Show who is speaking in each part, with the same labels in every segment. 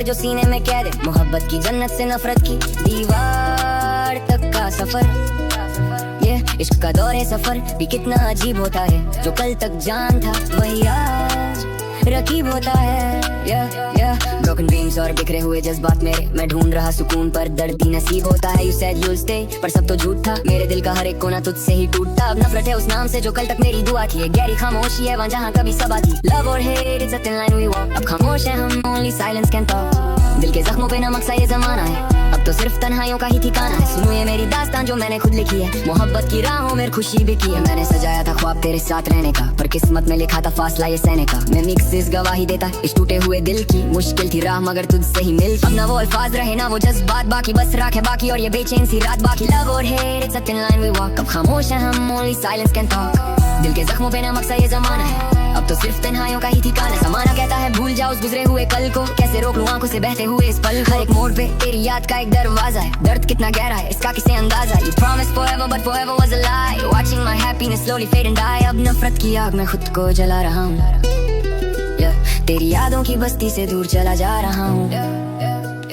Speaker 1: जो सीने में कैद है। मोहब्बत की जन्नत से नफरत की दीवार तक का सफर, ये इश्क का दौरे सफर भी कितना अजीब होता है। जो कल तक जान था वही आज रकीब होता है। ब्रोकन ड्रीम्स और बिखरे हुए जज्बात मेरे, मैं ढूंढ रहा सुकून पर दर्द ही नसीब होता है। You said you'll stay, पर सब तो झूठ था। मेरे दिल का हर एक कोना तुझसे ही टूटता। अब नफरत है उस नाम से जो कल तक मेरी दुआ थी। गहरी खामोशी है वहाँ जहाँ कभी सबा थी। Love or hate, it's a thin line we walk। अब खामोश है हम, only silence can talk। दिल के जख्मों पे नमक सा ये जमाना है, अब तो सिर्फ तन्हाइयों का ही ठिकाना है। सुनो ये मेरी दास्तान जो मैंने खुद लिखी है। मोहब्बत की राहों में खुशी भी की है। मैंने सजाया था ख्वाब तेरे साथ रहने का, पर किस्मत में लिखा था फासला ये सहने का। मैं मिक्स गवाही देता इस टूटे हुए दिल की। मुश्किल थी राह मगर तुझसे ही मिल। अब ना वो अल्फाज रहे ना वो जज्बात बाकी, बस राख है बाकी और ये बेचैन सी रात बाकी। Love or hate, it's a thin line we walk। अब खामोश है हम, only silence can talk। दिल के जख्मों पे नमक सा ये जमाना है, अब तो सिर्फ तन्हाइयों का ही ठिकाना। ज़माना कहता है भूल जाओ उस गुजरे हुए कल को, कैसे रोक लूं आंखों से बहते हुए इस पल। हर एक मोड़ पे तेरी याद का एक दरवाजा है, दर्द कितना गहरा है इसका किसे अंदाजा। You promised forever but forever was a lie। Watching my happiness slowly fade and die। अब नफरत की आग में खुद को जला रहा हूँ, तेरी यादों की बस्ती से दूर चला जा रहा हूँ।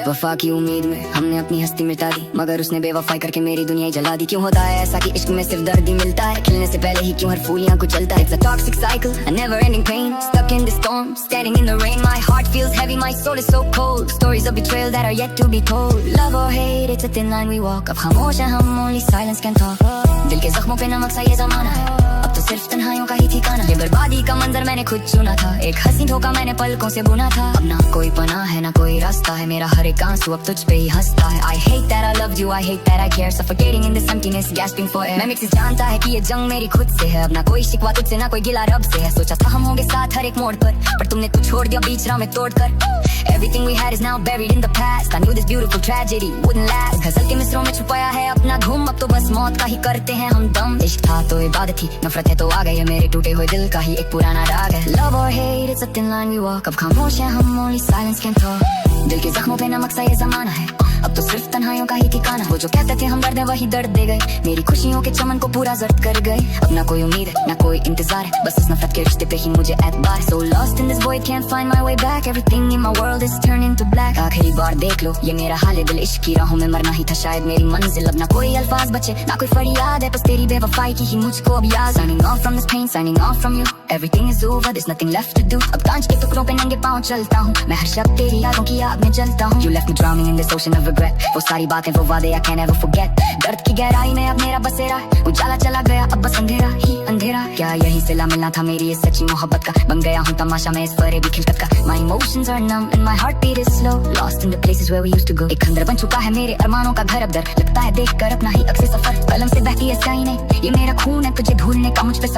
Speaker 1: वफा की उम्मीद में हमने अपनी हस्ती मिटा दी, मगर उसने बेवफाई करके मेरी दुनिया ही जला दी। क्यों होता है ऐसा कि इश्क में सिर्फ दर्द ही मिलता है, खिलने से पहले ही क्यों हर फूल यहाँ को चलता है। It's a toxic cycle, a never ending pain, stuck in the storm, standing in the rain। My heart feels heavy, my soul is so cold, stories of betrayal that are yet to be told। Love or hate, it's a thin line we walk। अब खामोश है हम, only silence can talk। दिल के जख्मों पे नमक सा ये जमाना है, अब तो सिर्फ तन्हाइयों का ही ठिकाना। ये बर्बादी का मंजर मैंने खुद चुना था, एक हंसी धोखा मैंने पलकों से बुना था। अब ना कोई पनाह है ना कोई रास्ता है, मेरा हर एक आंसू अब तुझ पे ही हंसता है। I hate that I loved you, I hate that I care, suffocating in this emptiness, gasping for air। मैं मिक्स जानता है कि ये जंग मेरी खुद से है, अब ना कोई शिकवा तुझसे ना कोई गिला रब से है। सोचा था हम होंगे साथ हर एक मोड़ पर तुमने तू छोड़ दिया बीच राह में तोड़कर। Everything we had is now buried in the past। I knew this beautiful tragedy wouldn't last। गजल के मिसरों में छुपाया है अपना धूम, अब तो बस मौत का ही करते हैं हम दम। इश्क था तो इबादत थी, नफरत है तो आ गई है मेरे टूटे हुए दिल का ही एक पुराना राग है। Love or hate, it's a thin line we walk। अब खामोश है हम, only silence can talk। दिल के जख्मों पे नमक सा ये जमाना है, अब तो सिर्फ तन्हाइयों का ही ठिकाना। वो जो कहते थे हम दर्द है वही दर्द दे गए, मेरी खुशियों के चमन को पूरा जर्द कर गए। अब ना कोई उम्मीद है ना कोई इंतजार है, बस इस नफरत के रिश्ते पे ही मुझे एतबार है। So lost in this void, can't find my way back। Everything in my world is turning to black। आखिरी बार देख लो ये मेरा हाल है, दिल इश्क की राहों में मरना ही था शायद मेरी मंजिल। अब ना कोई अल्फाज बचे ना कोई फरियाद है, बस तेरी बेवफाई की ही मुझको अब याद। Signing off from this pain, signing off from you। Everything is over, there's nothing left to do। अब कांच के टुकड़ों पे नंगे पाँव चलता हूँ, मैं हर शब्द तेरी यादों की आग में जलता हूँ। You left me drowning in this ocean of regret। वो सारी बातें वो वादे I can never forget। दर्द की गहराई में अब मेरा बसेरा है, उजाला चला गया अब बस अंधेरा ही अंधेरा। क्या यही सिला मिलना था मेरी इस सच्ची मोहब्बत का, बन गया हूँ तमाशा मैं इस फरेबी खिलकत का। My emotions are numb and my heartbeat is slow, lost in the places where we used to go। एक खंडर बन चुका है मेरे अरमानों का घर अब दर, लगता है देख कर अपना ही अक्से सफर। कलम से बहती है स्याही नहीं, ये मेरा खून है तुझे भूलने का मुझ पे